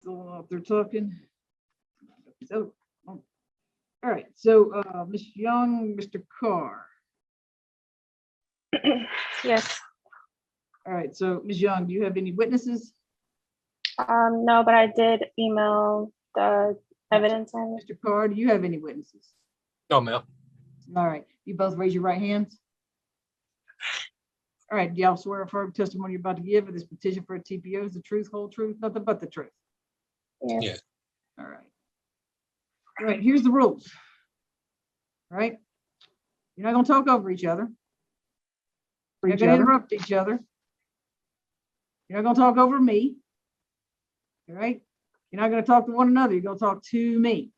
Still out there talking. So, all right. So, Ms. Young, Mr. Carr. Yes. All right. So, Ms. Young, do you have any witnesses? No, but I did email the evidence. Mr. Carr, do you have any witnesses? No, ma'am. All right. You both raise your right hands. All right. Do y'all swear affirm testimony you're about to give in this petition for a TPO is the truth, whole truth, nothing but the truth? Yes. Yeah. All right. All right. Here's the rules. All right. You're not going to talk over each other. You're not going to interrupt each other. You're not going to talk over me. All right. You're not going to talk to one another. You're going to talk to me.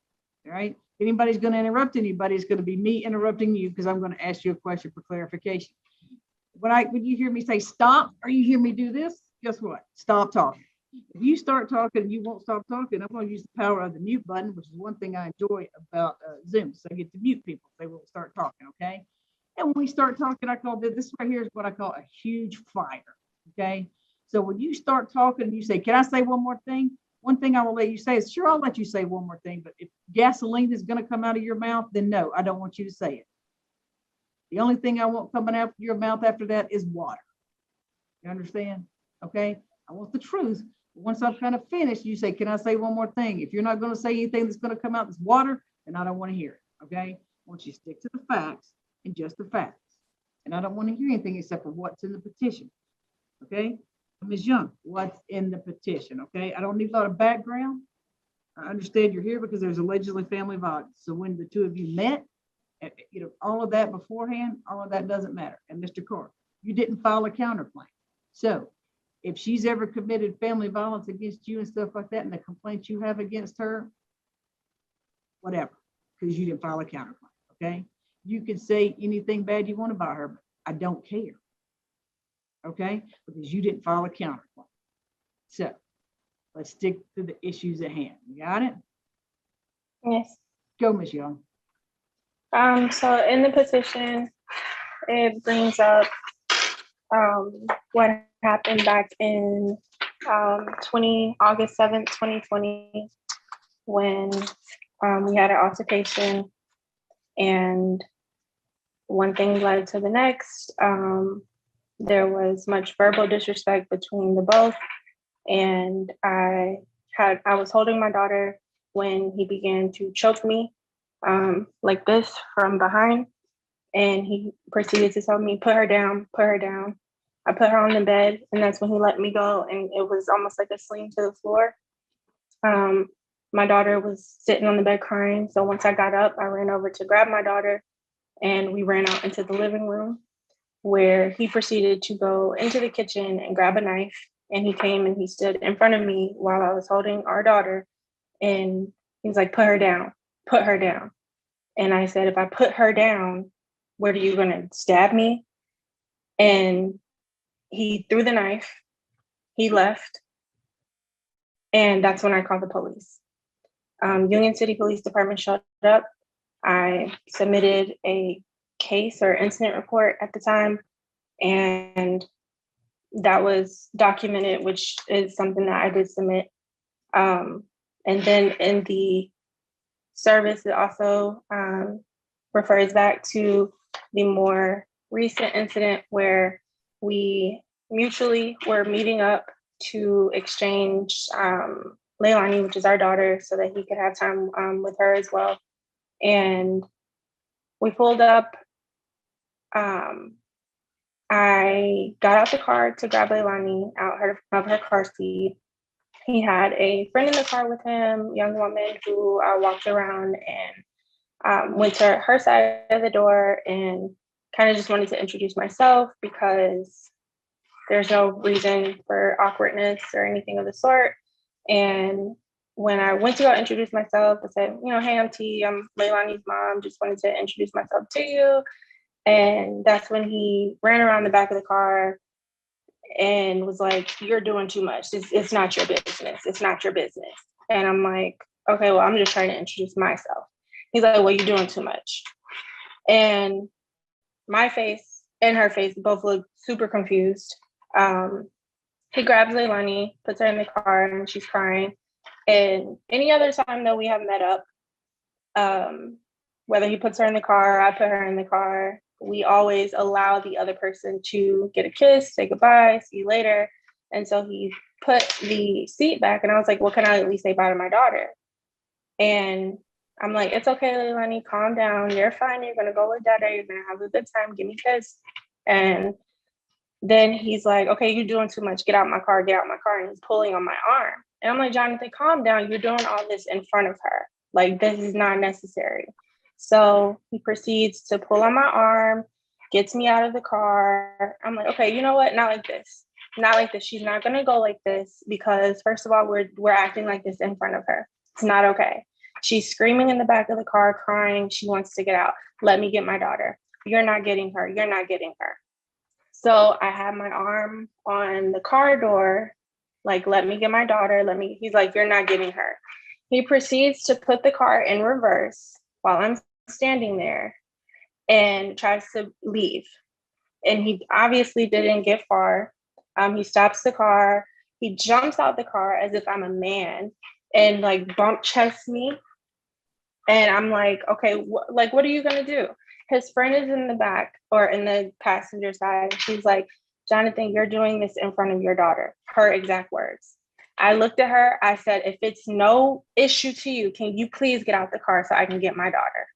All right. If anybody's going to interrupt anybody, it's going to be me interrupting you because I'm going to ask you a question for clarification. When you hear me say stop, or you hear me do this, guess what? Stop talking. If you start talking and you won't stop talking, I'm going to use the power of the mute button, which is one thing I enjoy about Zoom. So I get to mute people. They will start talking. Okay. And when we start talking, I call this right here is what I call a huge fire. Okay. So when you start talking, you say, can I say one more thing? One thing I will let you say is, sure, I'll let you say one more thing. But if gasoline is going to come out of your mouth, then no, I don't want you to say it. The only thing I want coming out of your mouth after that is water. You understand? Okay. I want the truth. Once I've kind of finished, you say, can I say one more thing? If you're not going to say anything that's going to come out as water, then I don't want to hear it. Okay. I want you to stick to the facts and just the facts. And I don't want to hear anything except for what's in the petition. Okay. Ms. Young, what's in the petition? Okay. I don't need a lot of background. I understand you're here because there's allegedly family violence. So when the two of you met, all of that beforehand, all of that doesn't matter. And Mr. Carr, you didn't file a counterclaim. So if she's ever committed family violence against you and stuff like that, and the complaints you have against her, whatever, because you didn't file a counterclaim. Okay. You can say anything bad you want about her, but I don't care. Okay. Because you didn't file a counterclaim. So let's stick to the issues at hand. You got it? Yes. Go, Ms. Young. So in the petition, it brings up what happened back in August 7th, 2020, when we had an altercation and one thing led to the next. There was much verbal disrespect between the both. And I was holding my daughter when he began to choke me like this from behind. And he proceeded to tell me, put her down, put her down. I put her on the bed, and that's when he let me go. And it was almost like a sling to the floor. My daughter was sitting on the bed crying. So once I got up, I ran over to grab my daughter, and we ran out into the living room, where he proceeded to go into the kitchen and grab a knife. And he came and he stood in front of me while I was holding our daughter. And he was like, put her down, put her down. And I said, if I put her down, what are you going to stab me? And he threw the knife, he left. And that's when I called the police. Union City Police Department showed up. I submitted a case or incident report at the time, and that was documented, which is something that I did submit. And then in the service, it also refers back to the more recent incident where we mutually were meeting up to exchange Leilani, which is our daughter, so that he could have time with her as well. And we pulled up. I got out the car to grab Leilani out of her car seat. He had a friend in the car with him, young woman who walked around and went to her side of the door and kind of just wanted to introduce myself, because there's no reason for awkwardness or anything of the sort. And when I went to go introduce myself, I said, hey, I'm T, I'm Leilani's mom, just wanted to introduce myself to you. And that's when he ran around the back of the car and was like, you're doing too much. It's not your business. It's not your business. And I'm like, okay, well, I'm just trying to introduce myself. He's like, well, you're doing too much. And my face and her face both look super confused. He grabs Leilani, puts her in the car, and she's crying. And any other time that we have met up, whether he puts her in the car or I put her in the car, we always allow the other person to get a kiss, say goodbye, see you later. And so he put the seat back and I was like, well, can I at least say bye to my daughter? And I'm like, it's okay, Leilani, calm down. You're fine. You're going to go with Dada. You're going to have a good time. Give me a kiss. And then he's like, okay, you're doing too much. Get out my car. Get out my car. And he's pulling on my arm. And I'm like, Jonathan, calm down. You're doing all this in front of her. Like, this is not necessary. So he proceeds to pull on my arm, gets me out of the car. I'm like, okay, you know what? Not like this. Not like this. She's not going to go like this because, first of all, we're acting like this in front of her. It's not okay. She's screaming in the back of the car, crying. She wants to get out. Let me get my daughter. You're not getting her. You're not getting her. So I had my arm on the car door, like, let me get my daughter. He's like, you're not getting her. He proceeds to put the car in reverse while I'm standing there and tries to leave. And he obviously didn't get far. He stops the car. He jumps out the car as if I'm a man and like bump chests me. And I'm like, okay, what are you gonna do? His friend is in the back or in the passenger side. She's like, Jonathan, you're doing this in front of your daughter. Her exact words. I looked at her. I said, if it's no issue to you, can you please get out the car so I can get my daughter?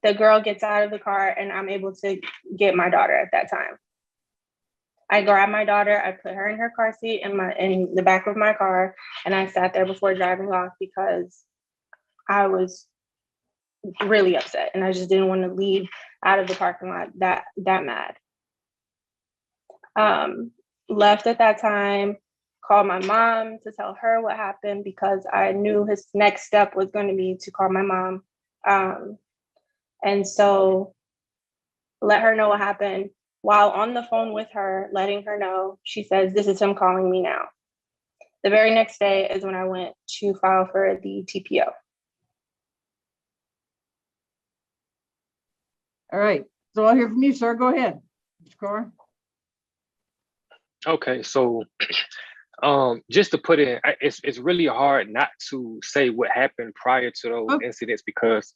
The girl gets out of the car and I'm able to get my daughter at that time. I grabbed my daughter. I put her in her car seat in the back of my car. And I sat there before driving off because I was really upset and I just didn't want to leave out of the parking lot that mad. Left at that time, called my mom to tell her what happened because I knew his next step was going to be to call my mom. And so let her know what happened. While on the phone with her, letting her know, she says, this is him calling me now. The very next day is when I went to file for the TPO. All right. So I'll hear from you, sir. Go ahead, Mr. Carr. Okay, so just to put in, it's really hard not to say what happened prior to those incidents because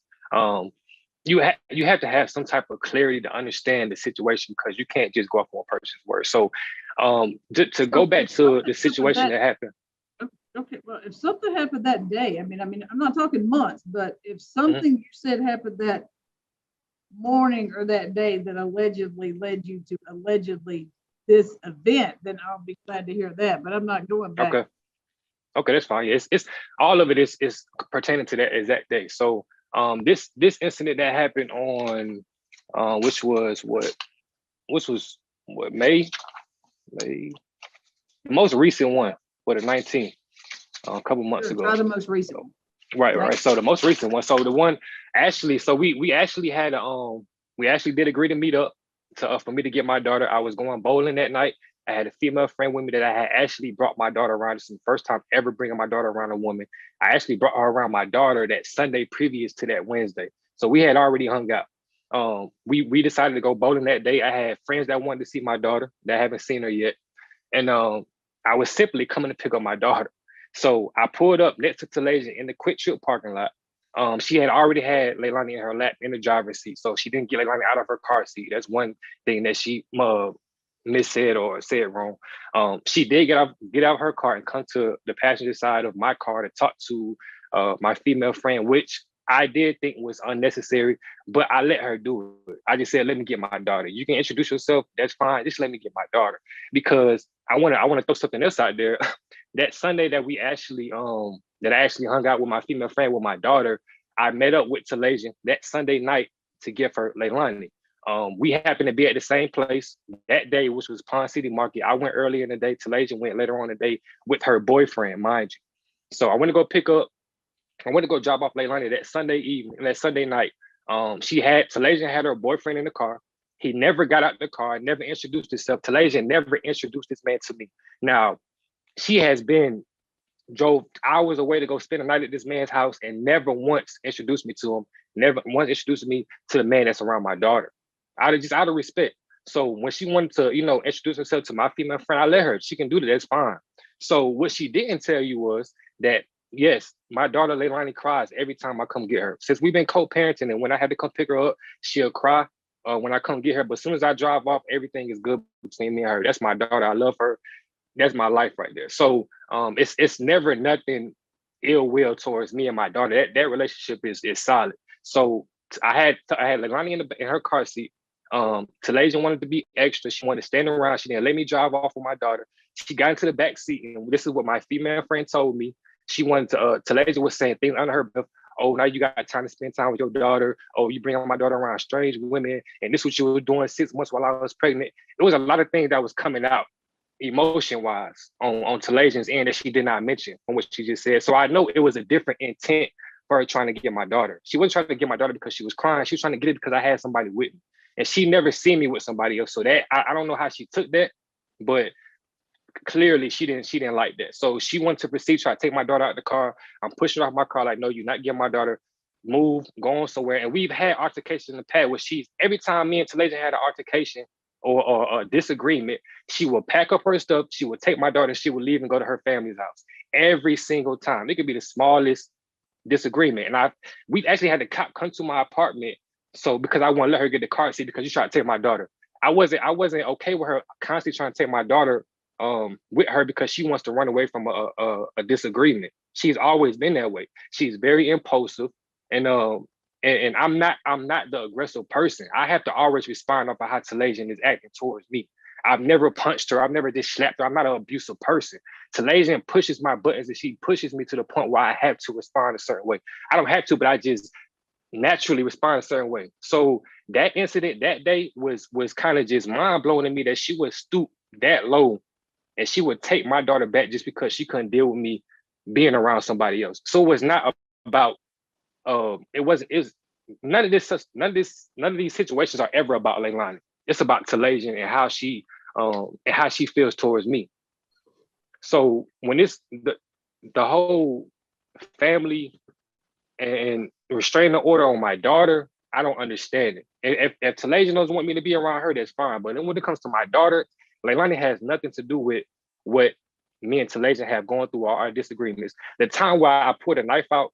you have to have some type of clarity to understand the situation because you can't just go off on a person's word. So to go back to the situation that happened. Okay, well, if something happened that day, I mean, I'm not talking months, but if something you said happened that morning or that day that allegedly led you to this event, then I'll be glad to hear that. But I'm not going back. Okay, that's fine. It's all of it is pertaining to that exact day. So this incident that happened on which was May, the most recent one, the 19th, a couple months ago. Try the most recent one. Right. So the most recent one. So the one actually, so we actually had we actually did agree to meet up for me to get my daughter. I was going bowling that night. I had a female friend with me that I had actually brought my daughter around. It's the first time ever bringing my daughter around a woman. I actually brought her around my daughter that Sunday previous to that Wednesday. So we had already hung out. We decided to go bowling that day. I had friends that wanted to see my daughter that haven't seen her yet. And I was simply coming to pick up my daughter. So I pulled up next to Talasia in the Quick Trip parking lot. She had already had Leilani in her lap in the driver's seat. So she didn't get Leilani out of her car seat. That's one thing that she missaid or said wrong. She did get out of her car and come to the passenger side of my car to talk to my female friend, which I did think was unnecessary, but I let her do it. I just said, let me get my daughter. You can introduce yourself, that's fine. Just let me get my daughter. Because I wanna throw something else out there. That Sunday that I actually hung out with my female friend with my daughter, I met up with Talasia that Sunday night to give her Leilani. We happened to be at the same place that day, which was Pond City Market. I went earlier in the day. Talasia went later on in the day with her boyfriend, mind you. So I went to go drop off Leilani that Sunday night. Talasia had her boyfriend in the car. He never got out the car, never introduced himself. Talasia never introduced this man to me. Now, she drove hours away to go spend the night at this man's house and never once introduced me to him, never once introduced me to the man that's around my daughter. Out of respect. So when she wanted to, introduce herself to my female friend, I let her. She can do that, that's fine. So what she didn't tell you was that, yes, my daughter Leilani cries every time I come get her. Since we've been co-parenting, and when I had to come pick her up, she'll cry when I come get her. But as soon as I drive off, everything is good between me and her. That's my daughter. I love her. That's my life right there. So it's never nothing ill will towards me and my daughter. That relationship is solid. So I had Leilani in her car seat. Talasia wanted to be extra. She wanted to stand around. She didn't let me drive off with my daughter. She got into the back seat, and this is what my female friend told me. She wanted to. Talasia was saying things under her breath. Oh, now you got time to spend time with your daughter. Oh, you bring my daughter around strange women, and this is what you were doing 6 months while I was pregnant. There was a lot of things that was coming out emotion-wise on Talasia's end that she did not mention from what she just said. So I know it was a different intent for her trying to get my daughter. She wasn't trying to get my daughter because she was crying. She was trying to get it because I had somebody with me. And she never seen me with somebody else. So that I don't know how she took that, but clearly she didn't like that. So she wanted to proceed, try to take my daughter out the car. I'm pushing off my car like, no, you're not getting my daughter. Move, go on somewhere. And we've had altercations in the past where every time me and Talasia had an altercation or a disagreement, she will pack up her stuff, she would take my daughter, and she would leave and go to her family's house every single time. It could be the smallest disagreement. And we've actually had the cop come to my apartment. So because I want to let her get the car seat because you tried to take my daughter. I wasn't okay with her constantly trying to take my daughter with her because she wants to run away from a disagreement. She's always been that way. She's very impulsive, and I'm not the aggressive person. I have to always respond off of how Talasia is acting towards me. I've never punched her. I've never just slapped her. I'm not an abusive person. Talasia pushes my buttons, and she pushes me to the point where I have to respond a certain way. I don't have to, but I just naturally respond a certain way. So that incident that day was kind of just mind blowing to me that she would stoop that low and she would take my daughter back just because she couldn't deal with me being around somebody else. So it was not about none of these situations are ever about Leilani. It's about Talasia and how she feels towards me. So when the whole family and restraining order on my daughter, I don't understand it. If Talasia doesn't want me to be around her, that's fine. But then when it comes to my daughter, Leilani has nothing to do with what me and Talasia have gone through our disagreements. The time where I put a knife out,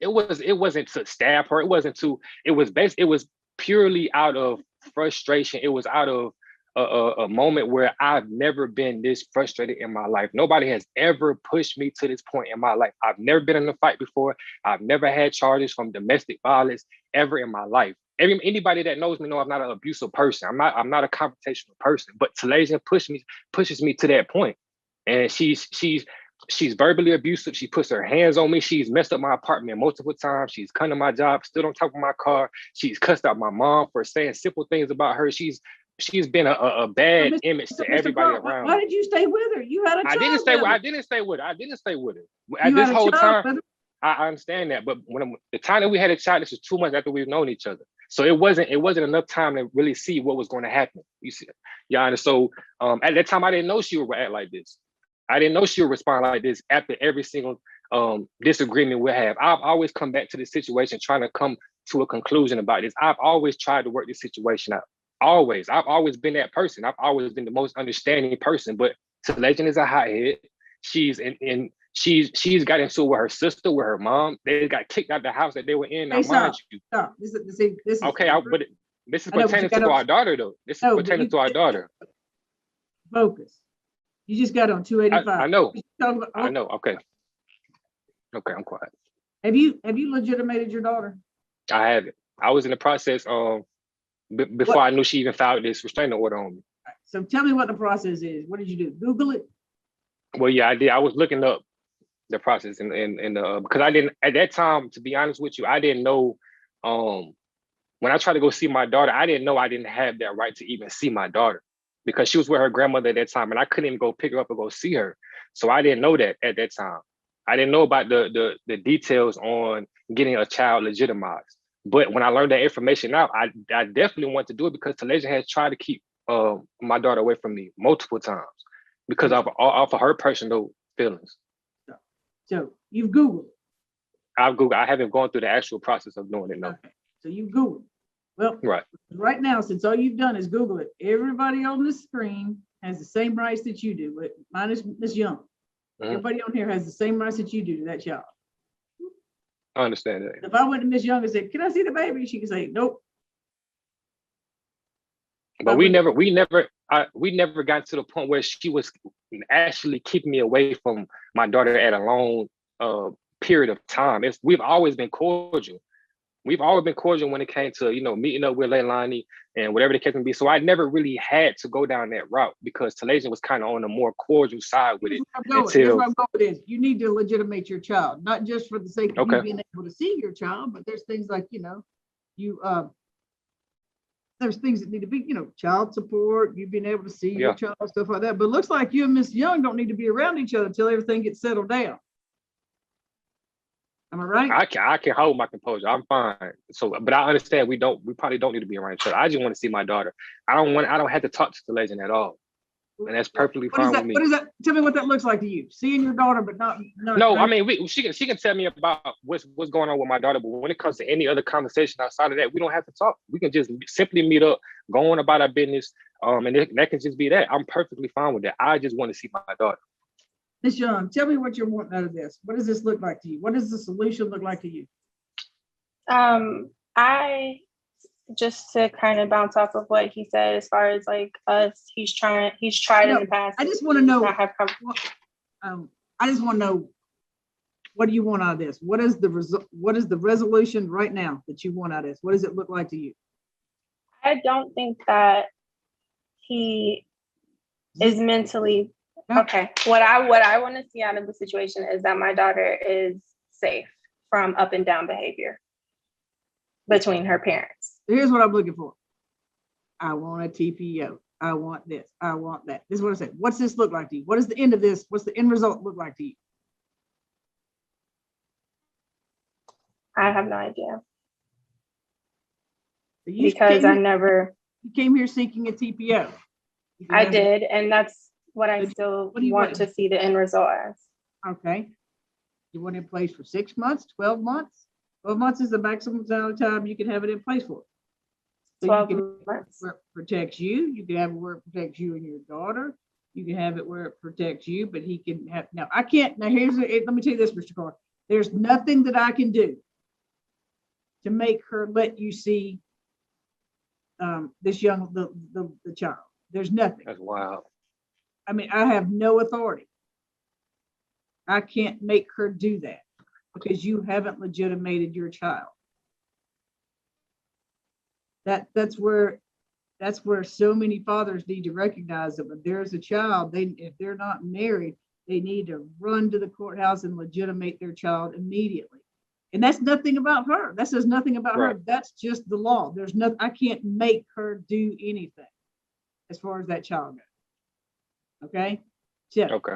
it wasn't to stab her. It was purely out of frustration. It was out of a moment where I've never been this frustrated in my life. Nobody has ever pushed me to this point in my life. I've never been in a fight before. I've never had charges from domestic violence ever in my life. Anybody that knows me know I'm not an abusive person. I'm not a confrontational person. But Talasia pushes me to that point, and she's verbally abusive. She puts her hands on me. She's messed up my apartment multiple times. She's come to my job, stood on top of my car. She's cussed out my mom for saying simple things about her. She's been a bad image to everybody around. Why did you stay with her? You had a child. I didn't stay with her. At this whole time, I understand that. But when the time that we had a child, this was 2 months after we've known each other. So it wasn't enough time to really see what was going to happen. You see, yeah. And so at that time, I didn't know she would act like this. I didn't know she would respond like this after every single disagreement we have. I've always come back to this situation trying to come to a conclusion about this. I've always tried to work this situation out. Always. I've always been that person. I've always been the most understanding person. But Talasia is a hothead. She's got into it with her sister, with her mom. They got kicked out of the house that they were in. Now, mind you. Stop. This is okay. But this is pertaining to our daughter, though. This is pertaining to our daughter. Focus. You just got on 285. I know. I know. Okay. Okay, I'm quiet. Have you legitimated your daughter? I haven't. I was in the process before I knew she even filed this restraining order on me. So tell me what the process is. What did you do? Google it? Well, yeah, I did. I was looking up the process and because I didn't at that time, to be honest with you, I didn't know when I tried to go see my daughter, I didn't know I didn't have that right to even see my daughter because she was with her grandmother at that time and I couldn't even go pick her up and go see her. So I didn't know that at that time. I didn't know about the details on getting a child legitimized. But when I learned that information out, I definitely want to do it because Talasia has tried to keep my daughter away from me multiple times because of her personal feelings. So you've Googled it? I've Googled. I haven't gone through the actual process of doing it, no. Okay. So you've Googled. Well, right now, since all you've done is Google it, everybody on the screen has the same rights that you do, but minus Ms. Young. Everybody on here has the same rights that you do to that child. I understand that. If I went to Miss Young and said, "Can I see the baby?" She could say, "Nope." But we never got to the point where she was actually keeping me away from my daughter at a long period of time. We've always been cordial. We've always been cordial when it came to, meeting up with Leilani and whatever the case may be. So I never really had to go down that route because Talasia was kind of on the more cordial side with it. That's where I'm going with this. You need to legitimate your child, not just for the sake of you being able to see your child, but there's things like, there's things that need to be, child support, you being able to see your child, stuff like that. But it looks like you and Miss Young don't need to be around each other until everything gets settled down. Am I right? I can hold my composure. I'm fine. So, but I understand we probably don't need to be around each other. I just want to see my daughter. I don't have to talk to the legend at all. And that's perfectly fine with me. What is that? Tell me what that looks like to you. Seeing your daughter, but not no, right? I mean, she can tell me about what's going on with my daughter, but when it comes to any other conversation outside of that, we don't have to talk. We can just simply meet up, go on about our business, and that can just be that. I'm perfectly fine with that. I just want to see my daughter. Ms. Young, tell me what you're wanting out of this. What does this look like to you? What does the solution look like to you? I just to kind of bounce off of what he said as far as like us, he's tried in the past. I just want to know. I just want to know, what do you want out of this? What is the resolution right now that you want out of this? What does it look like to you? I don't think that he is mentally okay. What I want to see out of the situation is that my daughter is safe from up and down behavior between her parents. Here's what I'm looking for. I want a TPO. I want this. I want that. This is what I said. What's this look like to you? What is the end of this? What's the end result look like to you? I have no idea. Because you came here seeking a TPO. I did, and that's what I still want to see the end result as. Okay. You want it in place for 6 months, 12 months? 12 months is the maximum amount of time you can have it in place for. So 12 months. Where it protects you. You can have it where it protects you and your daughter. You can have it where it protects you, but he can have, now I can't, now let me tell you this, Mr. Carr. There's nothing that I can do to make her let you see this young, the child. There's nothing. That's wild. I mean, I have no authority. I can't make her do that because you haven't legitimated your child. That's where so many fathers need to recognize that when there's a child, if they're not married, they need to run to the courthouse and legitimate their child immediately. And that's nothing about her. That says nothing about her. That's just the law. There's nothing, I can't make her do anything as far as that child goes. Okay? So, okay.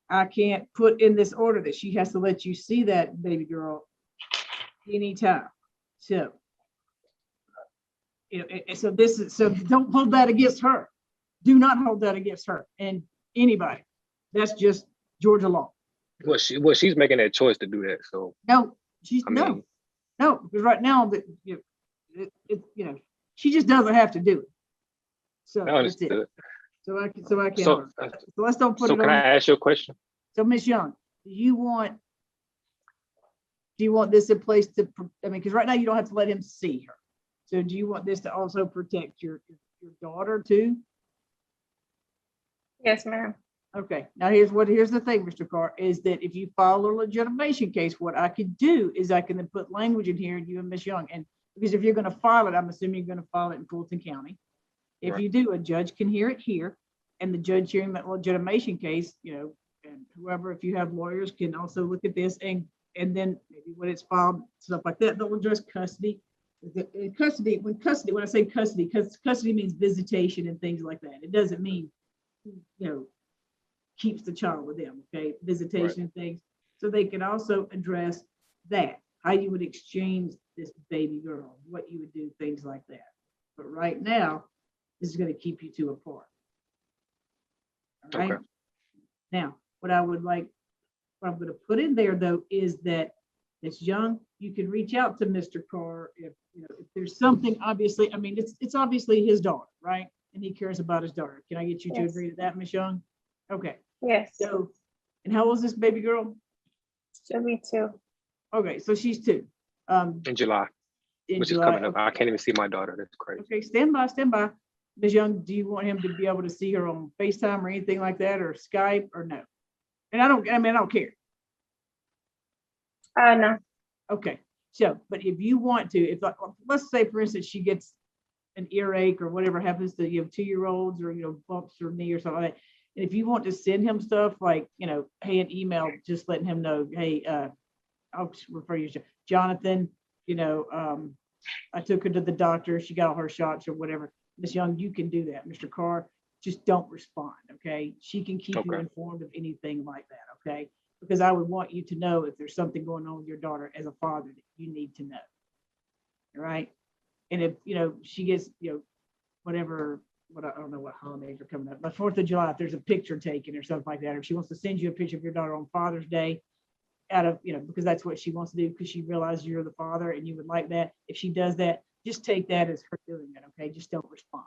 I can't put in this order that she has to let you see that baby girl anytime. So, so don't hold that against her. Do not hold that against her and anybody. That's just Georgia law. Well, she's making that choice to do that. So no, no, because right now that she just doesn't have to do it. So that's it. So I can. So let's don't put it on. So can I ask you a question? So Ms. Young, do you want this in place to? I mean, because right now you don't have to let him see her. So do you want this to also protect your daughter too? Yes, ma'am. Okay. Now here's the thing, Mr. Carr, is that if you file a legitimation case, what I could do is I can then put language in here, you and Ms. Young, and because if you're going to file it, I'm assuming you're going to file it in Fulton County. If you do, a judge can hear it here, and the judge hearing that legitimation case, and whoever, if you have lawyers, can also look at this and then maybe when it's filed, stuff like that, they'll address custody. When I say custody, because custody means visitation and things like that. It doesn't mean, keeps the child with them, okay? Visitation and things. So they can also address that, how you would exchange this baby girl, what you would do, things like that. But right now, this is going to keep you two apart. All right. Okay. Now, what I'm going to put in there though is that Ms. Young, you can reach out to Mr. Carr if there's something. Obviously, I mean it's obviously his daughter, right? And he cares about his daughter. Can I get you to agree to that, Ms. Young? Okay. Yes, So, and how old is this baby girl? she'll be 2. Okay, so she's 2. In July, In which is July. coming up. Okay. I can't even see my daughter. That's crazy. Okay, stand by, stand by. Ms. Young, do you want him to be able to see her on FaceTime or anything like that, or Skype, or no? And I don't care. No. Okay, so, but if you want to, if let's say, for instance, she gets an earache or whatever happens to 2-year-olds, or bumps her knee or something like that. And if you want to send him stuff like, hey, an email, just letting him know, hey, I'll refer you to Jonathan, I took her to the doctor, she got all her shots or whatever. Miss Young, you can do that. Mr. Carr, just don't respond, okay? She can keep you Okay. informed of anything like that, okay? Because I would want you to know if there's something going on with your daughter as a father that you need to know. All right? And if, she gets, whatever, I don't know what holidays are coming up, but 4th of July, if there's a picture taken or something like that, or if she wants to send you a picture of your daughter on Father's Day, out of, because that's what she wants to do, because she realizes you're the father and you would like that. If she does that, just take that as her doing it, okay? Just don't respond.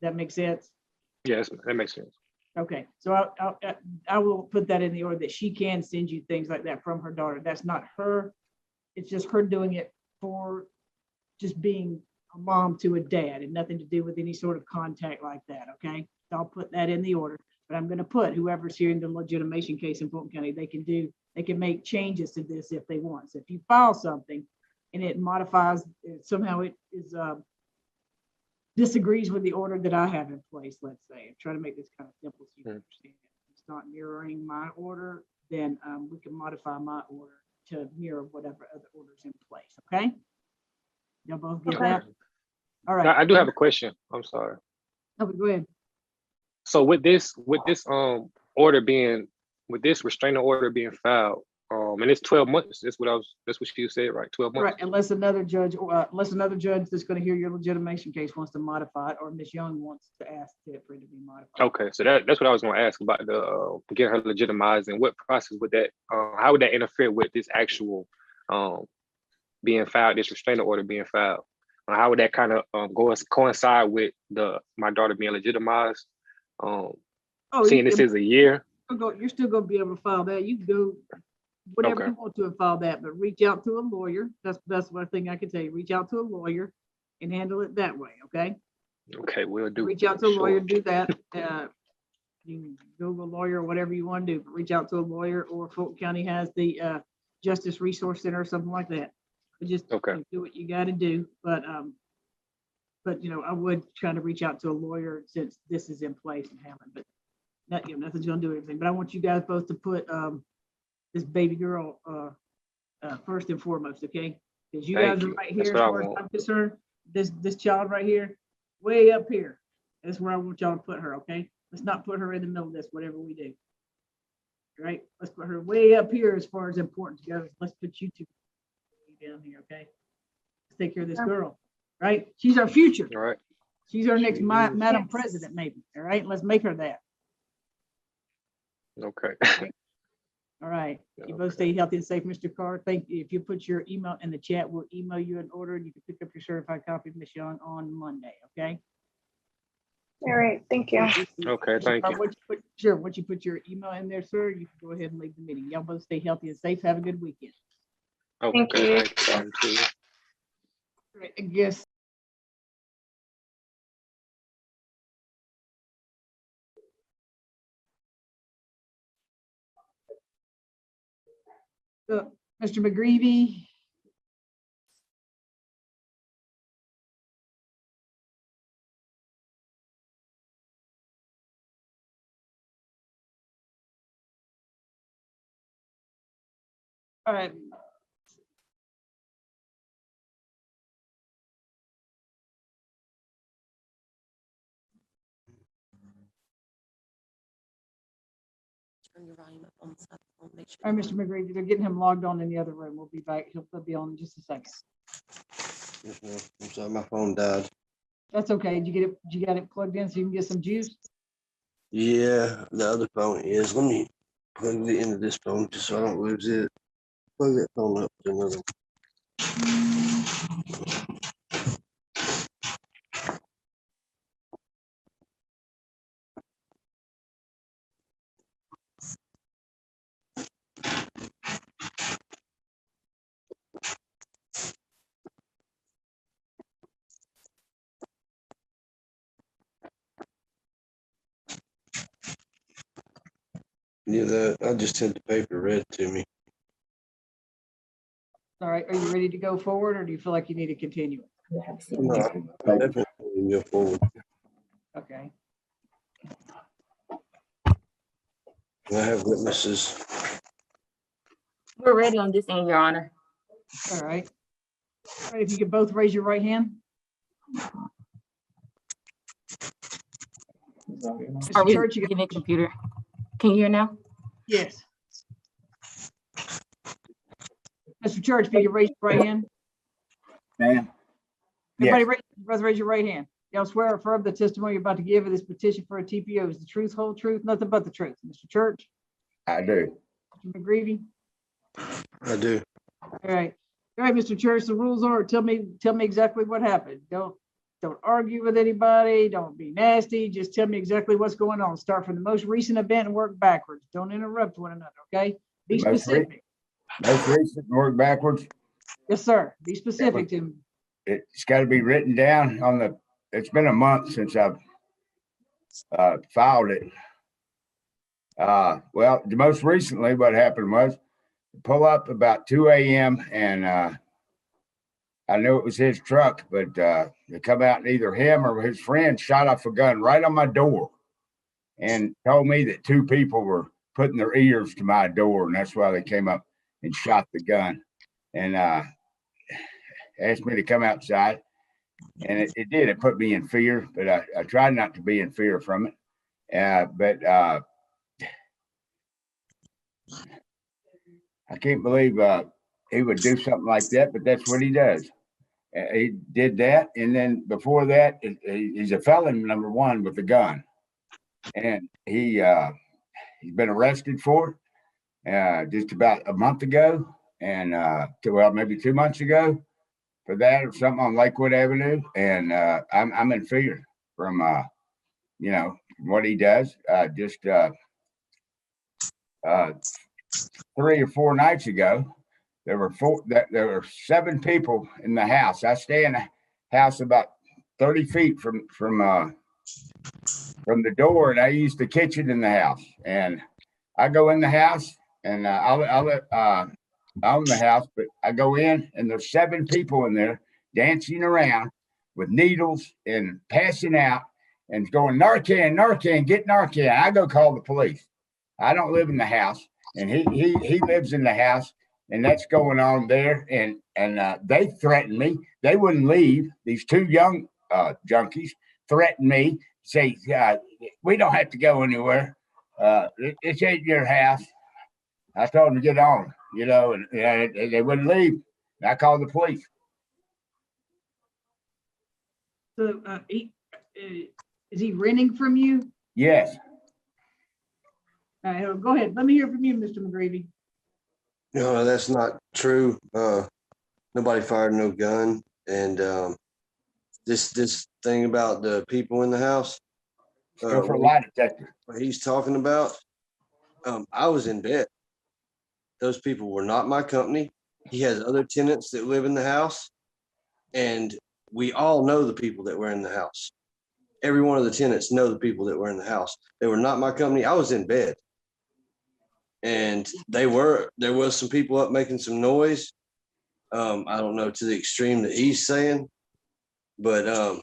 That makes sense? Yes, that makes sense. Okay, so I will put that in the order that she can send you things like that from her daughter. That's not her. It's just her doing it for just being a mom to a dad, and nothing to do with any sort of contact like that, okay? So I'll put that in the order, but I'm going to put whoever's hearing the legitimation case in Fulton County, they can make changes to this if they want. So if you file something and it modifies, somehow it is disagrees with the order that I have in place, let's say, and try to make this kind of simple so you can understand it. It's not mirroring my order, then we can modify my order to mirror whatever other orders in place, okay? Y'all both get that? All right. I do have a question. I'm sorry. Oh, go ahead. So with this order being, with this restraining order being filed, and it's 12 months. That's what she said, right? 12 months. Right, unless another judge that's going to hear your legitimation case wants to modify it, or Ms. Young wants to ask for it to be modified. Okay, so that's what I was going to ask about the get her legitimized, and what process would that, how would that interfere with this actual being filed, this restraining order being filed? How would that kind of coincide with my daughter being legitimized? Seeing this is a year. You're still going to be able to file that. You can go whatever you want to and file that, but reach out to a lawyer. That's the best thing I can tell you. Reach out to a lawyer and handle it that way, okay? Okay, we'll do. Reach out to a lawyer, do that. You can Google a lawyer or whatever you want to do, but reach out to a lawyer, or Fulton County has the Justice Resource Center or something like that. But just do what you got to do. But I would try to reach out to a lawyer since this is in place and haven't. But nothing's gonna do anything. But I want you guys both to put this baby girl first and foremost, okay? Because you guys are right here, as far as I'm concerned. This child right here, way up here. That's where I want y'all to put her, okay? Let's not put her in the middle of this, whatever we do. Right? Let's put her way up here as far as importance goes. Let's put you two down here, okay? Let's take care of this girl, right? She's our future. All right. She's our next Madam President, maybe. All right, let's make her that. Okay. All right. You both stay healthy and safe, Mr. Carr. Thank you. If you put your email in the chat, we'll email you an order, and you can pick up your certified copy of Ms. Young on Monday, okay? All right, thank you. Okay, thank you. Once you put your email in there, sir, you can go ahead and leave the meeting. Y'all both stay healthy and safe. Have a good weekend. Okay, thank you. Thank you. All right, I guess. Mr. McGreevy. All right. Turn your volume up on the side of the phone. Make sure. All right, Mr. McGreevy, they're getting him logged on in the other room. We'll be back. He'll be on in just a second. Yes, ma'am. I'm sorry, my phone died. That's okay. Did you get it? You got it plugged in so you can get some juice? Yeah, the other phone is. Let me plug it into this phone just so I don't lose it. Plug that phone up to another one. Yeah, I just had the paper read to me. All right, are you ready to go forward or do you feel like you need to continue? No, I definitely can go forward. Okay, I have witnesses. We're ready on this end, Your Honor. all right. All right, if you could both raise your right hand. Are Mr. we Church, you got, giving a computer? Can you hear now? yes. Mr. Church, if you could raise your right hand. Ma'am? Everybody raise your right hand. Y'all swear or affirm the testimony you're about to give in this petition for a TPO is the truth, whole truth, nothing but the truth. Mr. Church, I do. Mr. McGreevy. I do. All right. All right, Mr. Church, the rules are, tell me exactly what happened. Don't argue with anybody. Don't be nasty. Just tell me exactly what's going on. Start from the most recent event and work backwards. Don't interrupt one another, okay? Be The most specific. Most recent, work backwards. Yes, sir. Be specific to me. It's got to be written down on the, it's been a month since I've filed it. Well, the most recently what happened was pull up about 2 a.m. and I knew it was his truck, but they come out and either him or his friend shot off a gun right on my door and told me that two people were putting their ears to my door, and that's why they came up and shot the gun and asked me to come outside. And it did. It put me in fear, but I tried not to be in fear from it. But I can't believe he would do something like that, but that's what he does. He did that. And then before that, he's a felon, number one, with a gun. And he's been arrested for it just about a month ago. And well, maybe 2 months ago for that or something on Lakewood Avenue. And I'm in fear from, you know, what he does. Just 3 or 4 nights ago, there were 7 people in the house. I stay in a house about 30 feet from the door, and I use the kitchen in the house. And I go in the house, and I own the house, but I go in, and there's 7 people in there dancing around with needles and passing out and going, Narcan, Narcan, get Narcan. I go call the police. I don't live in the house, and he lives in the house, and that's going on there. And they threatened me. They wouldn't leave. These 2 young junkies threatened me, say, we don't have to go anywhere. This ain't your house. I told them to get on, you know, and they wouldn't leave. I called the police. So is he renting from you? Yes. All right, go ahead. Let me hear from you, Mr. McGreevy. No, that's not true. Nobody fired no gun. And this thing about the people in the house, Go for a lie detector. what he's talking about, I was in bed. Those people were not my company. He has other tenants that live in the house, and we all know the people that were in the house. Every one of the tenants know the people that were in the house. They were not my company. I was in bed. And there was some people up making some noise. I don't know to the extreme that he's saying, but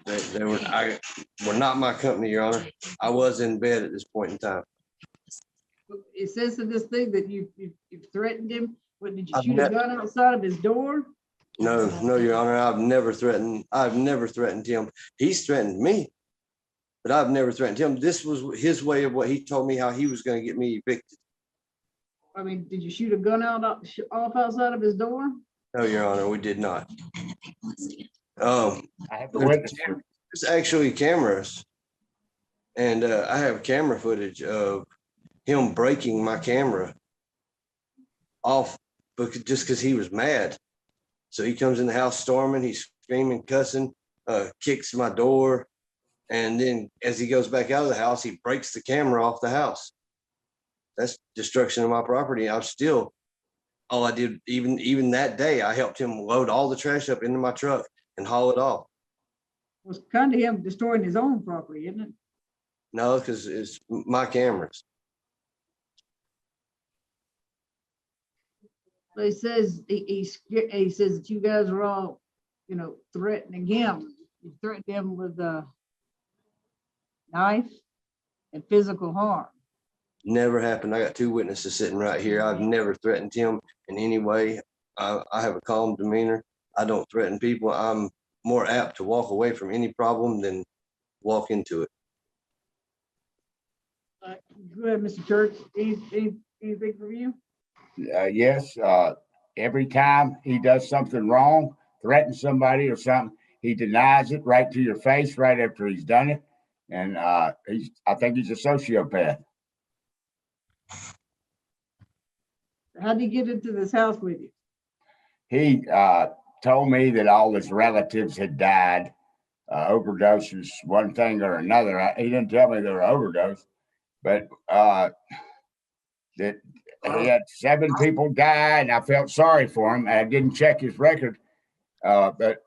they were not my company, Your Honor. I was in bed at this point in time. It says in this thing that you've threatened him. What, did you I've shoot a gun outside of his door? No, Your Honor. I've never threatened him. He's threatened me, but I've never threatened him. This was his way of what he told me how he was going to get me evicted. I mean, did you shoot a gun off outside of his door? No, Your Honor, we did not. I have the witness. There's actually cameras, and I have camera footage of him breaking my camera off because he was mad. So he comes in the house storming, he's screaming, cussing, kicks my door, and then as he goes back out of the house, he breaks the camera off the house. That's destruction of my property. All I did, even that day, I helped him load all the trash up into my truck and haul it off. It was kind of him destroying his own property, isn't it? No, because it's my cameras. But he says, he says that you guys are all, threatening him. You threatened him with a knife and physical harm. Never happened. I got 2 witnesses sitting right here. I've never threatened him in any way. I have a calm demeanor. I don't threaten people. I'm more apt to walk away from any problem than walk into it. Go ahead, Mr. Church. Anything from you? Yes, every time he does something wrong, threatens somebody or something, he denies it right to your face right after he's done it. And I think he's a sociopath. How'd he get into this house with you? He told me that all his relatives had died, overdoses, one thing or another. He didn't tell me they were overdose, but that he had 7 people die, and I felt sorry for him. I didn't check his record, but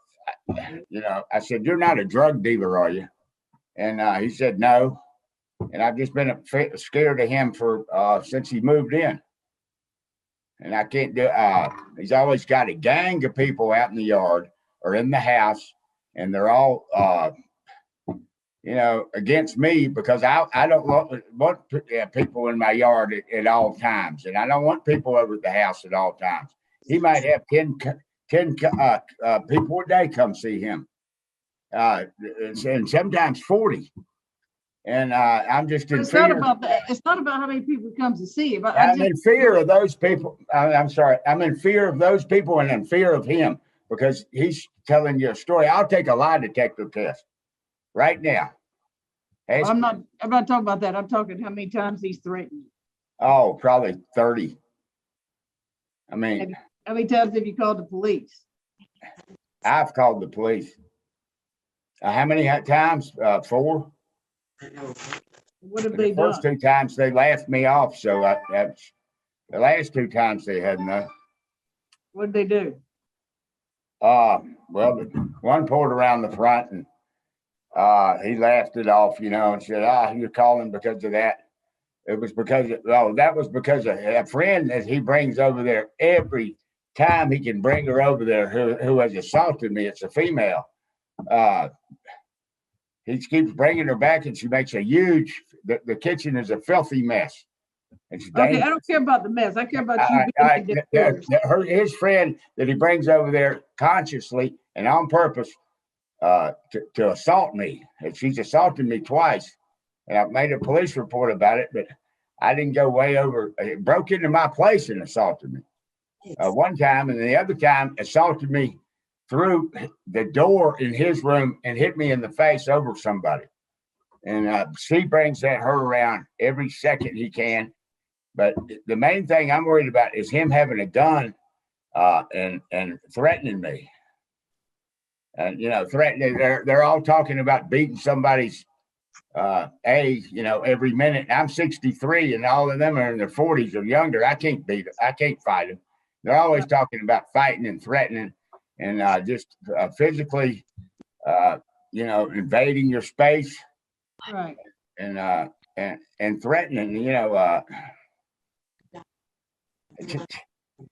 I said, "You're not a drug dealer, are you?" And he said, "No." And I've just been scared of him for since he moved in. And I can't do. He's always got a gang of people out in the yard or in the house, and they're all against me because I don't want people in my yard at all times, and I don't want people over at the house at all times. He might have 10 people a day come see him, and sometimes 40. And I'm just in It's fear. not about that. It's not about how many people comes to see you. But I'm in fear of those people. I'm sorry. I'm in fear of those people and in fear of him because he's telling you a story. I'll take a lie detector test right now. I'm not talking about that. I'm talking how many times he's threatened you. Oh, probably 30. I mean, how many times have you called the police? I've called the police. How many times? 4. What have they done? The first 2 times they laughed me off, so that's the last 2 times they had enough. What did they do? Well, one pulled around the front and he laughed it off, and said, "You're calling because of that." It was because that was because of a friend that he brings over there every time he can bring her over there who has assaulted me. It's a female. He keeps bringing her back, and she makes a huge. The kitchen is a filthy mess. Okay, I don't care about the mess. I care about you. His friend that he brings over there consciously and on purpose to assault me. And she's assaulted me twice, and I've made a police report about it. But I didn't go way over. It broke into my place and assaulted me one time, and the other time assaulted me through the door in his room and hit me in the face over somebody. And she brings her around every second he can. But the main thing I'm worried about is him having a gun and threatening me. And threatening. They're all talking about beating somebody's every minute. I'm 63, and all of them are in their 40s or younger. I can't beat them. I can't fight them. They're always talking about fighting and threatening. And just physically, invading your space, right? And threatening.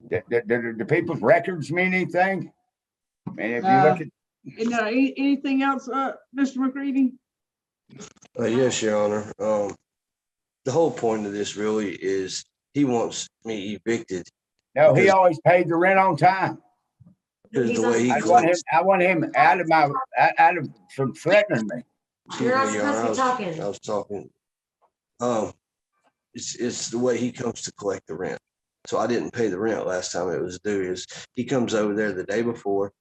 Do people's records mean anything? I mean, if you look at anything else, Mr. McCready? Yes, Your Honor. The whole point of this really is he wants me evicted. No, he always paid the rent on time. Because the way he I want him out of from threatening me. You're not supposed to be talking. I was talking. It's the way he comes to collect the rent. So I didn't pay the rent last time it was due. He comes over there the day before,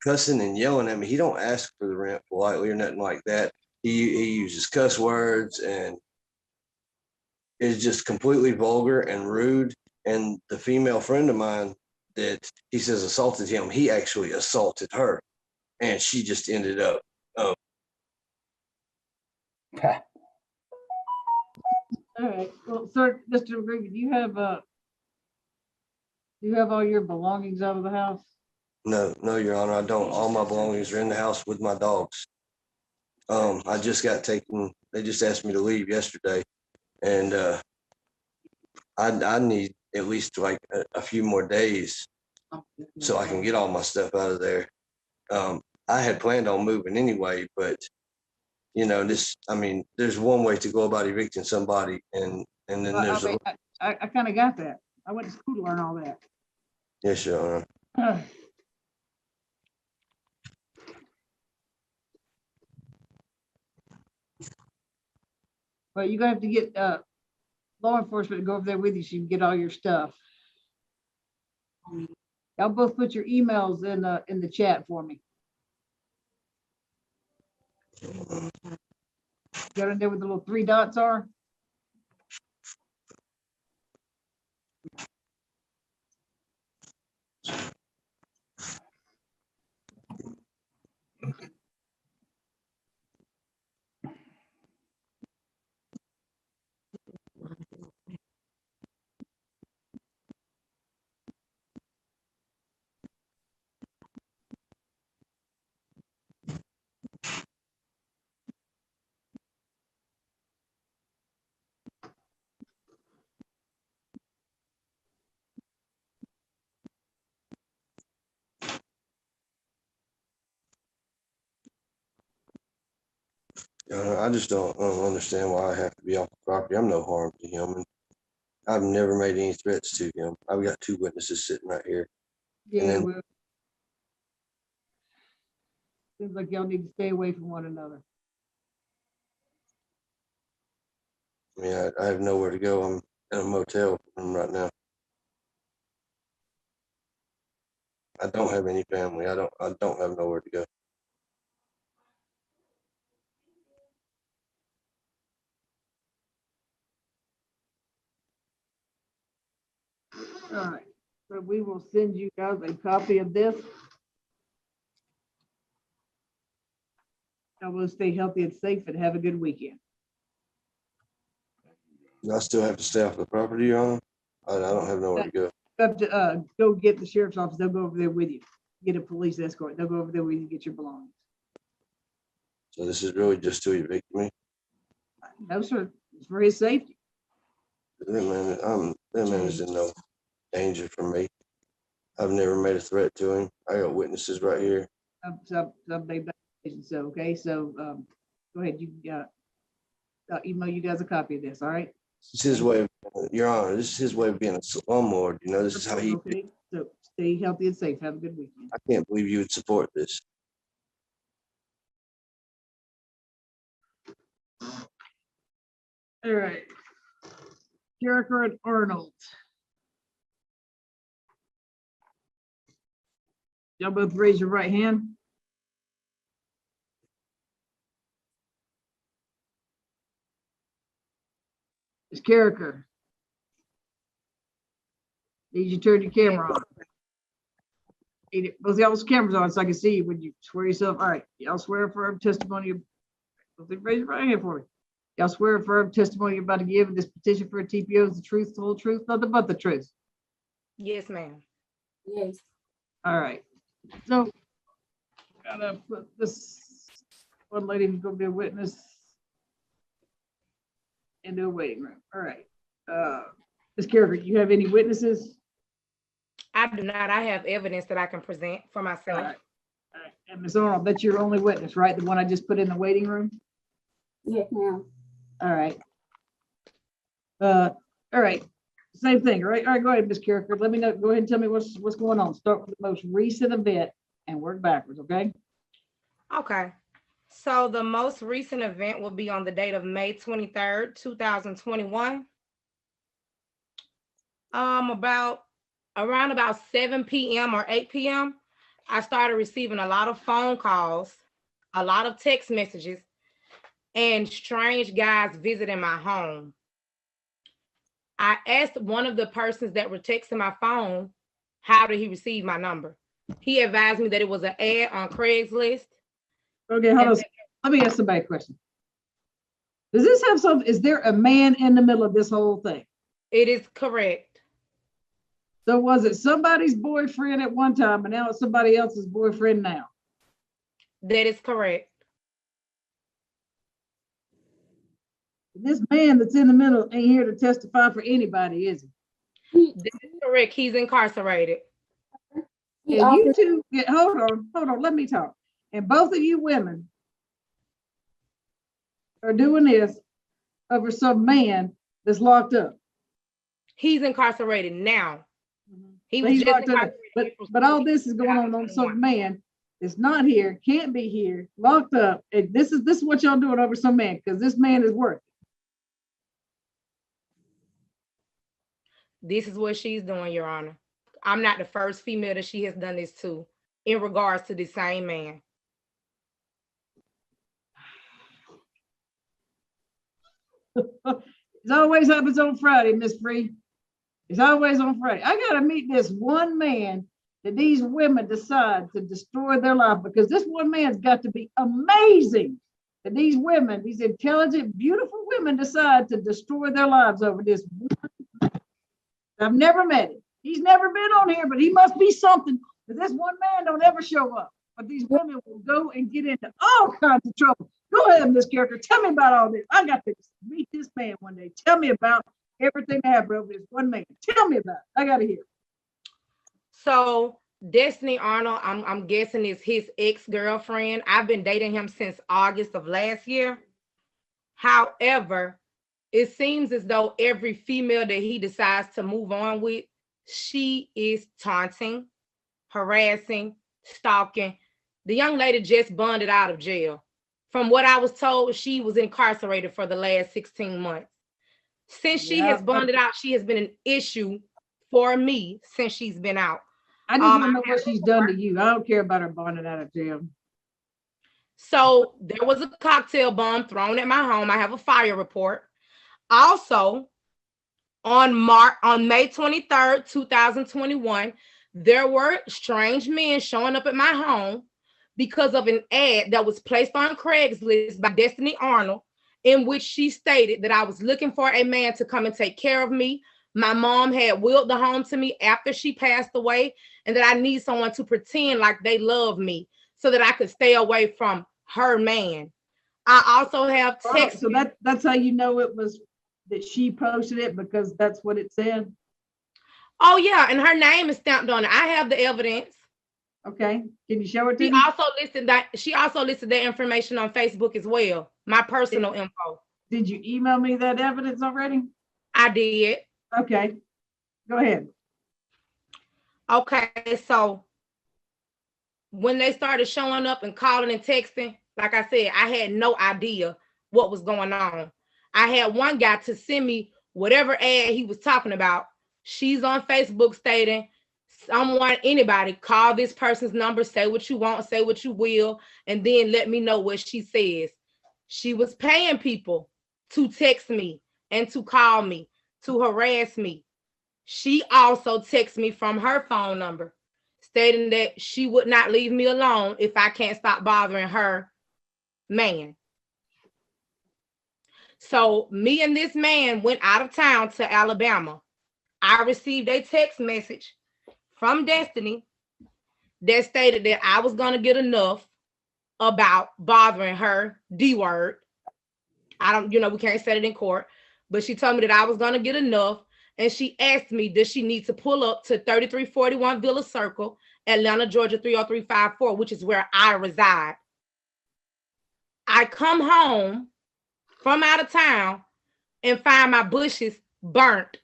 cussing and yelling at me. He don't ask for the rent politely or nothing like that. He uses cuss words and is just completely vulgar and rude. And the female friend of mine that he says assaulted him, he actually assaulted her, and she just ended up. All right. Well, sir, Mr. McCready, do you have all your belongings out of the house? No, Your Honor, I don't. All my belongings are in the house with my dogs. I just got taken. They just asked me to leave yesterday, and I need at least like a few more days so I can get all my stuff out of there. I had planned on moving anyway, but you know, I mean, there's one way to go about evicting somebody, and then there's I kind of got that. I went to school to learn all that. yes, Your Honor. But you're gonna have to get law enforcement to go over there with you so you can get all your stuff. Y'all both put your emails in the chat for me. Got in there with the little 3 dots are? Your Honor, I just don't understand why I have to be off the property. I'm no harm to him, and I've never made any threats to him. I've got 2 witnesses sitting right here. Yeah, then- well. Seems like y'all need to stay away from one another. I mean, I have nowhere to go. I'm in a motel room right now. I don't have any family. I don't have nowhere to go. All right, so we will send you guys a copy of this. I will stay healthy and safe and have a good weekend. Do I still have to stay off the property, Your Honor? I don't have nowhere to go. You have to go get the sheriff's office. They'll go over there with you. Get a police escort. They'll go over there with you, get your belongings. So this is really just to evict me. No, sir. It's for his safety. That man is in no danger from me. I've never made a threat to him. I got witnesses right here. So, okay, so go ahead. You got, I'll email you guys a copy of this, all right? This is his way of, Your Honor, this is his way of being a slumlord. You know, this is how he, Okay, so stay healthy and safe. Have a good weekend. I can't believe you would support this. All right. Jericho and Arnold. Y'all both raise your right hand. Ms. Carricker. Need you to turn your camera on. Both y'all's cameras on so I can see you when you swear yourself. All right, y'all swear affirm testimony. Raise your right hand for me. Y'all swear affirm testimony you're about to give in this petition for a TPO is the truth, the whole truth, nothing but the truth. Yes, ma'am. Yes. All right. So gotta put this one lady who's gonna be a witness into a waiting room. All right. Ms. Carricker, you have any witnesses? I do not. I have evidence that I can present for All myself. right. All right. And Ms. Arnold, that's your only witness, right? The one I just put in the waiting room? Yes, ma'am. All right. All right. Same thing, right? All right, go ahead, Ms. Carricker. Let me know. Go ahead and tell me what's going on. Start with the most recent event and work backwards, okay? Okay. So the most recent event will be on the date of May 23rd, 2021. Around about 7 p.m. or 8 p.m., I started receiving a lot of phone calls, a lot of text messages, and strange guys visiting my home. I asked one of the persons that were texting my phone, how did he receive my number? He advised me that it was an ad on Craigslist. Okay, hold on. Let me ask somebody a question. Does this have something? Is there a man in the middle of this whole thing? It is correct. So was it somebody's boyfriend at one time and now it's somebody else's boyfriend now? That is correct. This man that's in the middle ain't here to testify for anybody, is he? He, This is correct. He's incarcerated. he And you offered, two, hold on, let me talk. And both of you women are doing this over some man that's locked up. He's incarcerated now. He So was he's just locked up. incarcerated. But all this is going on some man that's not here, can't be here, locked up. And this is what y'all doing over some man, because this man is working. This is what she's doing, Your Honor. I'm not the first female that she has done this to in regards to the same man. It always happens on Friday, Miss Free. It's always on Friday. I gotta meet this one man that these women decide to destroy their life, because this one man's got to be amazing that these women, these intelligent, beautiful women, decide to destroy their lives over this. I've never met him. He's never been on here, but he must be something, because this one man don't ever show up. But these women will go and get into all kinds of trouble. Go ahead, Miss Character. Tell me about all this. I got to meet this man one day. Tell me about everything that happened over this one man. Tell me about it. I got to hear. So Destiny Arnold, I'm guessing is his ex-girlfriend. I've been dating him since August of last year. However, it seems as though every female that he decides to move on with, she is taunting, harassing, stalking. The young lady just bonded out of jail. From what I was told, she was incarcerated for the last 16 months. Since she has bonded out, she has been an issue for me since she's been out. I just want to know what she's done to you. I don't care about her bonding out of jail. So there was a cocktail bomb thrown at my home. I have a fire report. Also, on May 23rd, 2021, there were strange men showing up at my home because of an ad that was placed on Craigslist by Destiny Arnold, in which she stated that I was looking for a man to come and take care of me. My mom had willed the home to me after she passed away, and that I need someone to pretend like they love me so that I could stay away from her man. I also have text. So that's how you know it was that she posted it, because that's what it said. Oh yeah, and her name is stamped on it. I have the evidence. Okay, can you show it to She me? also listed that information on Facebook as well. My personal info. Did you email me that evidence already? I did. Okay, go ahead. Okay, so when they started showing up and calling and texting, like I said, I had no idea what was going on. I had one guy to send me whatever ad he was talking about. She's on Facebook stating, anybody, call this person's number, say what you want, say what you will, and then let me know what she says. She was paying people to text me and to call me, to harass me. She also texted me from her phone number, stating that she would not leave me alone if I can't stop bothering her man. So me and this man went out of town to Alabama. I received a text message from Destiny that stated that I was going to get enough about bothering her, D word. We can't say it in court, but she told me that I was going to get enough. And she asked me, does she need to pull up to 3341 Villa Circle, Atlanta, Georgia, 30354, which is where I reside. I come home from out of town and find my bushes burnt.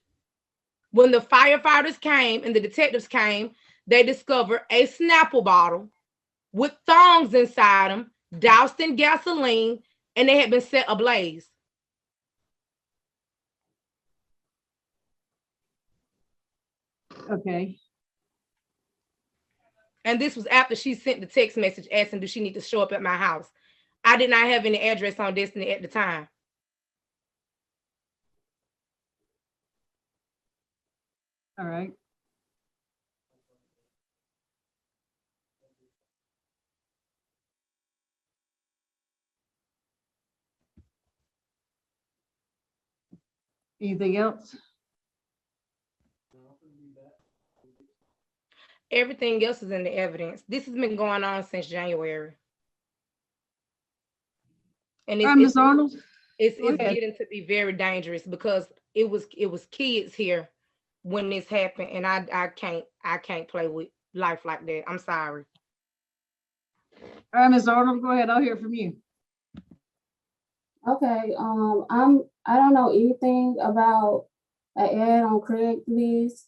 When the firefighters came and the detectives came, they discovered a Snapple bottle with thongs inside them, doused in gasoline, and they had been set ablaze. Okay. And this was after she sent the text message asking, do she need to show up at my house? I did not have any address on Destiny at the time. All right. Anything else? Everything else is in the evidence. This has been going on since January. And Ms. Arnold, it's getting to be very dangerous because it was kids here when this happened, and I can't play with life like that. I'm sorry. All right, Ms. Arnold, go ahead. I'll hear from you. Okay, I don't know anything about an ad on Craigslist.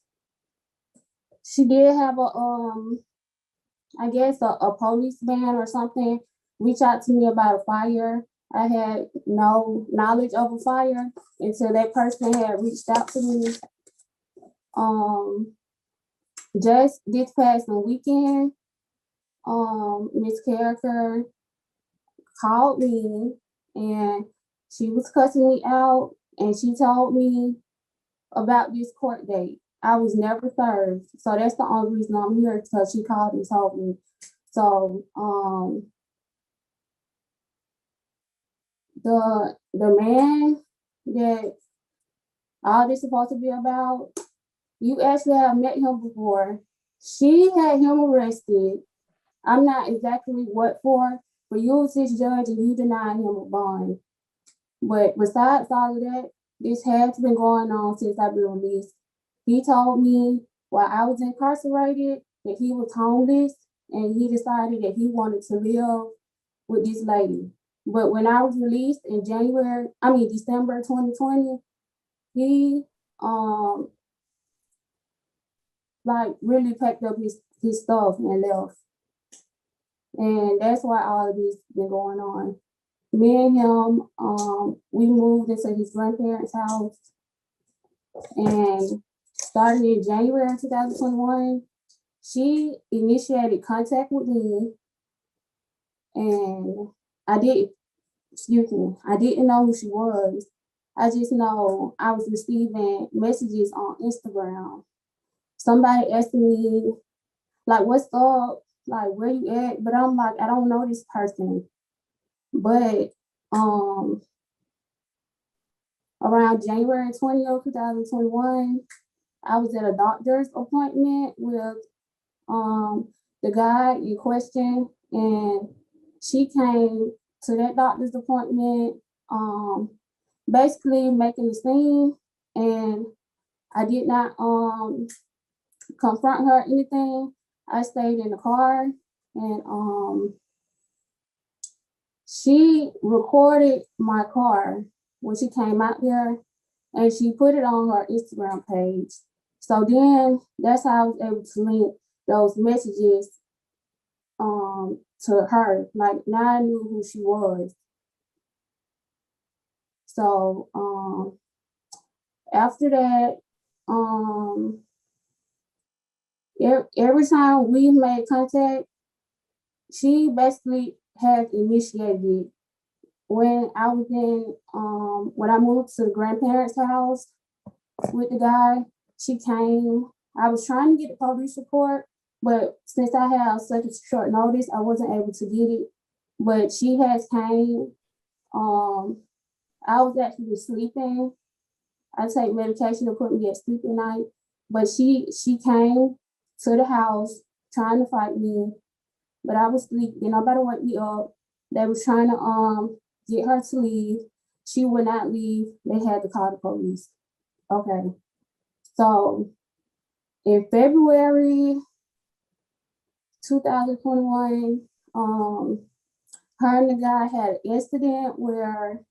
She did have I guess a policeman or something reach out to me about a fire. I had no knowledge of a fire until that person had reached out to me. Just this past weekend, Miss Carricker called me and she was cussing me out and she told me about this court date. I was never served. So that's the only reason I'm here, because she called and told me. So the man that all this supposed to be about, you actually have met him before. She had him arrested. I'm not exactly what for, but you was his judge and you denied him a bond. But besides all of that, this has been going on since I've been released. He told me while I was incarcerated that he was homeless and he decided that he wanted to live with this lady. But when I was released in December 2020, he like really packed up his stuff and left. And that's why all of this been going on. Me and him, we moved into his grandparents' house, and starting in January 2021, she initiated contact with me, and I didn't know who she was. I just know I was receiving messages on Instagram. Somebody asking me, like, what's up? Like, where you at? But I'm like, I don't know this person. But around January 20th, 2021, I was at a doctor's appointment with the guy in question, and she came to that doctor's appointment basically making a scene, and I did not confront her or anything. I stayed in the car, and she recorded my car when she came out there, and she put it on her Instagram page. So then that's how I was able to link those messages to her. Like, now I knew who she was. So after that, every time we made contact, she basically has initiated it. When I was when I moved to the grandparents' house with the guy, she came. I was trying to get the police report, but since I have such a short notice, I wasn't able to get it. But she has came. I was actually sleeping. I take medication to put me at sleep at night, but she came to the house trying to fight me, but I was sleeping. Nobody woke me up. They was trying to get her to leave. She would not leave. They had to call the police. Okay. So in February 2021, her and the guy had an incident where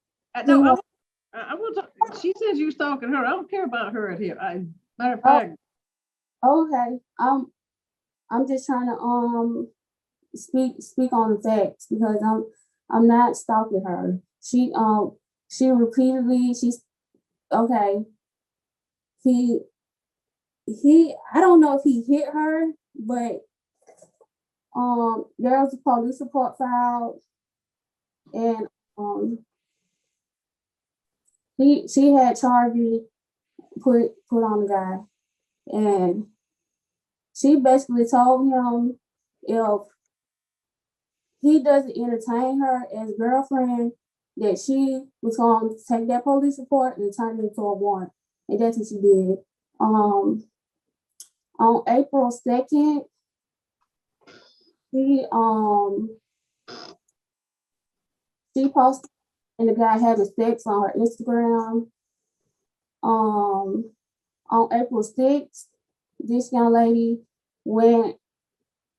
No, I will talk. She says you was talking to her. I don't care about her at here. Matter of fact. Okay. I'm just trying to speak on the facts, because I'm not stalking her. She repeatedly, okay. He I don't know if he hit her, but there was a police report filed, and she had charges put on the guy, and she basically told him if he doesn't entertain her as girlfriend, that she was going to take that police report and turn it into a warrant, and that's what she did. On April 2nd, she posted and the guy having sex on her Instagram. On on April 6th, this young lady went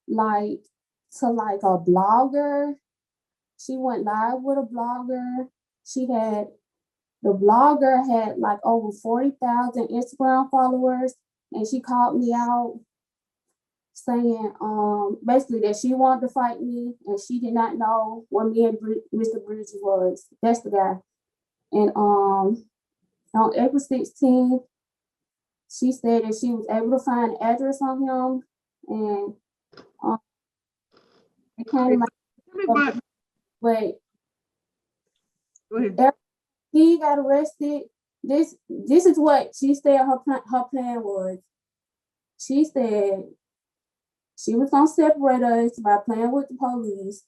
like to like a blogger. She went live with a blogger. The blogger had like over 40,000 Instagram followers, and she called me out saying basically that she wanted to fight me and she did not know what me and Mr. Bridges was. That's the guy. And on April 16th, she said that she was able to find an address on him, and it came out, but Go ahead. he got arrested. This is what she said her plan was. She said she was gonna separate us by playing with the police,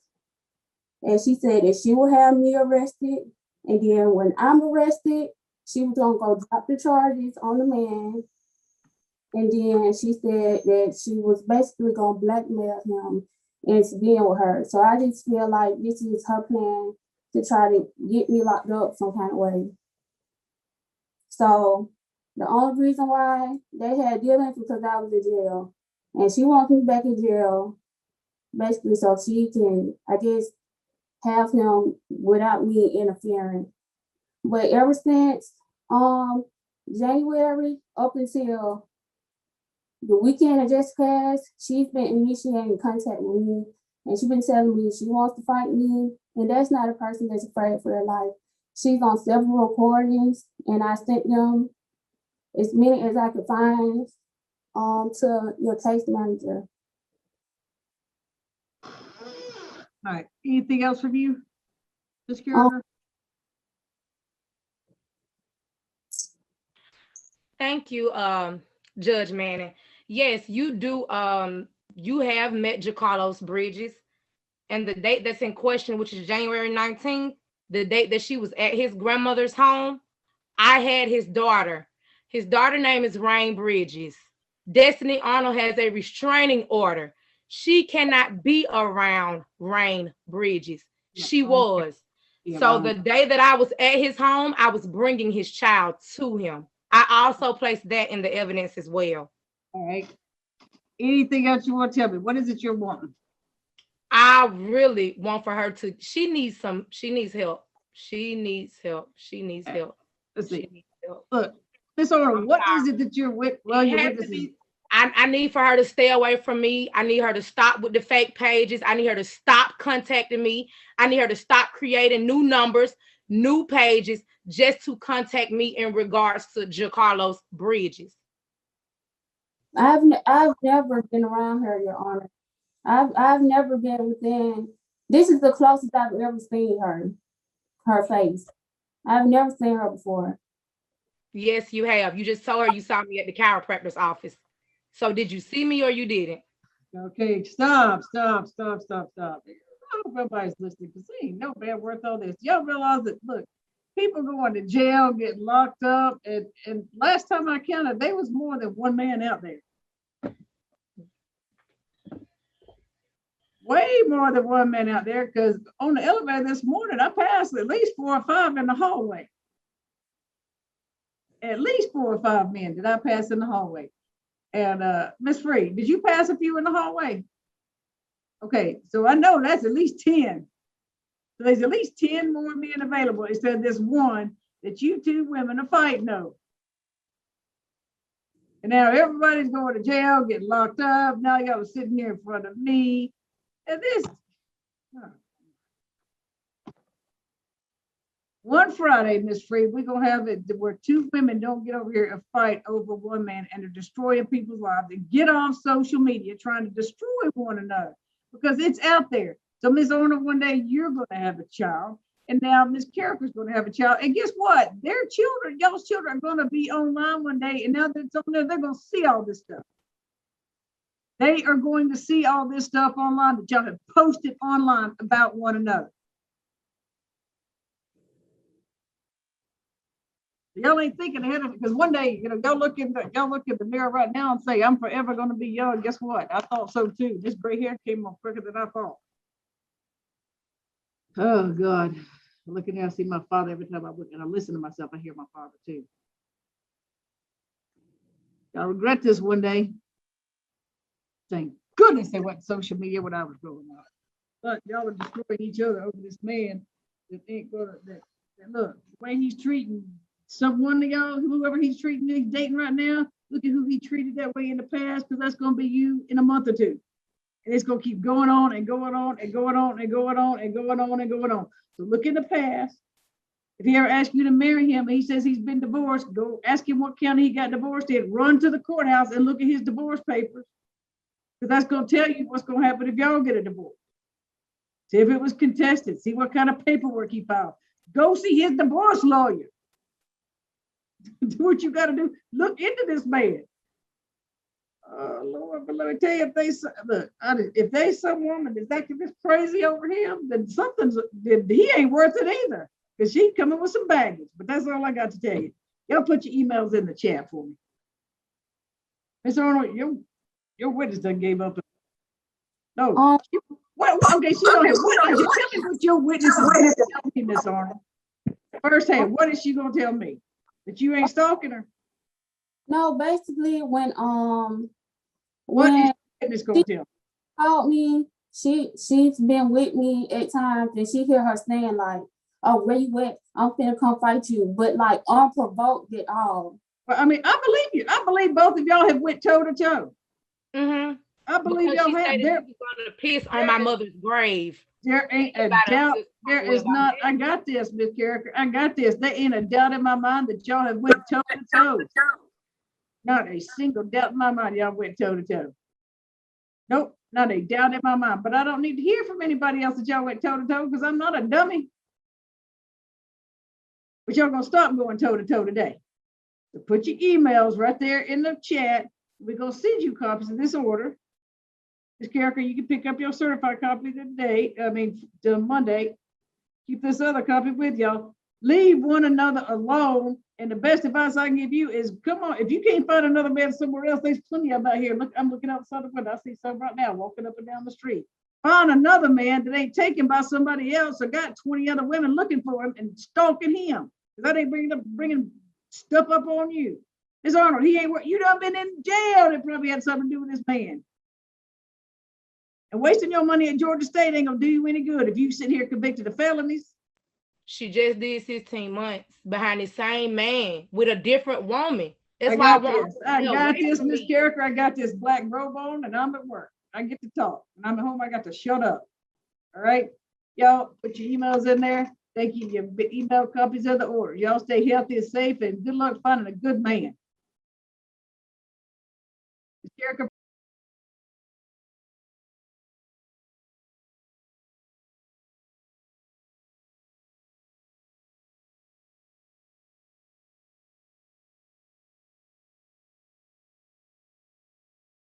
and she said that she would have me arrested, and then when I'm arrested, she was gonna go drop the charges on the man, and then she said that she was basically gonna blackmail him into being with her. So I just feel like this is her plan to try to get me locked up some kind of way. So the only reason why they had dealings because I was in jail, and she wants me back in jail, basically so she can, I guess, have him without me interfering. But ever since January up until the weekend that just passed, she's been initiating contact with me, and she's been telling me she wants to fight me, and that's not a person that's afraid for their life. She's on several recordings, and I sent them as many as I could find to your case manager. All right. Anything else from you, Ms. Carriger? Thank you, Judge Manning. Yes, you do. You have met Jacarlos Bridges, and the date that's in question, which is January 19th, the date that she was at his grandmother's home, I had his daughter. His daughter name is Rain Bridges. Destiny Arnold has a restraining order. She cannot be around Rain Bridges. She was. So the day that I was at his home, I was bringing his child to him. I also placed that in the evidence as well. All right. Anything else you want to tell me? What is it you're wanting? I really want for her to, she needs help. She needs help. Let's see. Look, Miss Orr, what is it that you're with? Well, you're witnessing. I need for her to stay away from me. I need her to stop with the fake pages. I need her to stop contacting me. I need her to stop creating new numbers, new pages, just to contact me in regards to Jacarlos Bridges. I've never been around her, Your Honor. I've never been within. This is the closest I've ever seen her face. I've never seen her before. Yes, you have. You just told her you saw me at the chiropractor's office. So did you see me or you didn't? Okay, stop. I hope everybody's listening because there ain't no bad worth all this. Y'all realize that, look, people going to jail, getting locked up, and last time I counted, there was more than one man out there. Way more than one man out there, because on the elevator this morning, I passed at least 4 or 5 in the hallway. At least 4 or 5 men did I pass in the hallway. And Miss Free, did you pass a few in the hallway? Okay, so I know that's at least 10. So there's at least 10 more men available instead of this one that you two women are fighting over. And now everybody's going to jail, getting locked up. Now y'all are sitting here in front of me. And this, one Friday, Miss Free, we're gonna have it where 2 women don't get over here and fight over one man and are destroying people's lives and get off social media trying to destroy one another because it's out there. So Miss Orner, one day you're gonna have a child, and now Miss Carricker's gonna have a child. And guess what? Their children, y'all's children are gonna be online one day, and now that it's on there, they're gonna see all this stuff. They are going to see all this stuff online that y'all have posted online about one another. Y'all ain't thinking ahead of it because one day, you know, y'all look in the mirror right now and say, I'm forever going to be young. Guess what? I thought so too. This gray hair came on quicker than I thought. Oh God. Looking there, I see my father every time I look and I listen to myself, I hear my father too. I'll regret this one day. Thank goodness they went social media when I was growing up. But y'all are destroying each other over this man that ain't gonna, that look, the way he's treating someone of y'all, whoever he's treating, he's dating right now, look at who he treated that way in the past, because that's gonna be you in a month or two. And it's gonna keep going on and going on and going on and going on and going on and going on. So look in the past. If he ever asks you to marry him and he says he's been divorced, go ask him what county he got divorced in, run to the courthouse and look at his divorce papers. Because that's gonna tell you what's gonna happen if y'all get a divorce. See if it was contested, see what kind of paperwork he filed. Go see his divorce lawyer. Do what you gotta do. Look into this man. Oh Lord, but let me tell you, if they some woman that's acting this crazy over him, then he ain't worth it either. Because she's coming with some baggage. But that's all I got to tell you. Y'all put your emails in the chat for me. Mr. Arnold, your witness done gave up. No. Okay, she don't have. Tell me what your witness is going to tell me, Miss Arnold. Firsthand, what is she going to tell me? That you ain't stalking her? No, basically when What is your witness going to tell me? Called me, she's been with me at times, and she hear her saying like, "Oh, where you at? I'm finna come fight you," but like unprovoked at all. Well, I mean, I believe you. I believe both of y'all have went toe to toe. Mm-hmm. I believe Because y'all have. she was going to piss on my mother's grave. There ain't a doubt. There is not. I got this, Miss Carricker. I got this. There ain't a doubt in my mind that y'all have went toe to toe. Not a single doubt in my mind y'all went toe to toe. Nope, not a doubt in my mind. But I don't need to hear from anybody else that y'all went toe to toe because I'm not a dummy. But y'all gonna stop going toe to toe today. So put your emails right there in the chat. We're gonna send you copies of this order. Ms. Carricker, you can pick up your certified copy today. To Monday. Keep this other copy with y'all. Leave one another alone. And the best advice I can give you is, come on, if you can't find another man somewhere else, there's plenty of them out here. Look, I'm looking outside the window. I see some right now walking up and down the street. Find another man that ain't taken by somebody else or got 20 other women looking for him and stalking him. Because that ain't bringing stuff up on you. Ms. Arnold, he ain't, you done been in jail. That probably had something to do with this man. And wasting your money at Georgia State ain't gonna do you any good if you sit here convicted of felonies. She just did 16 months behind the same man with a different woman. That's why I got this, Miss Carricker. I got this black robe on and I'm at work. I get to talk. And I'm at home, I got to shut up. All right. Y'all put your emails in there. Thank you. Your email copies of the order. Y'all stay healthy and safe and good luck finding a good man. Miss Carricker,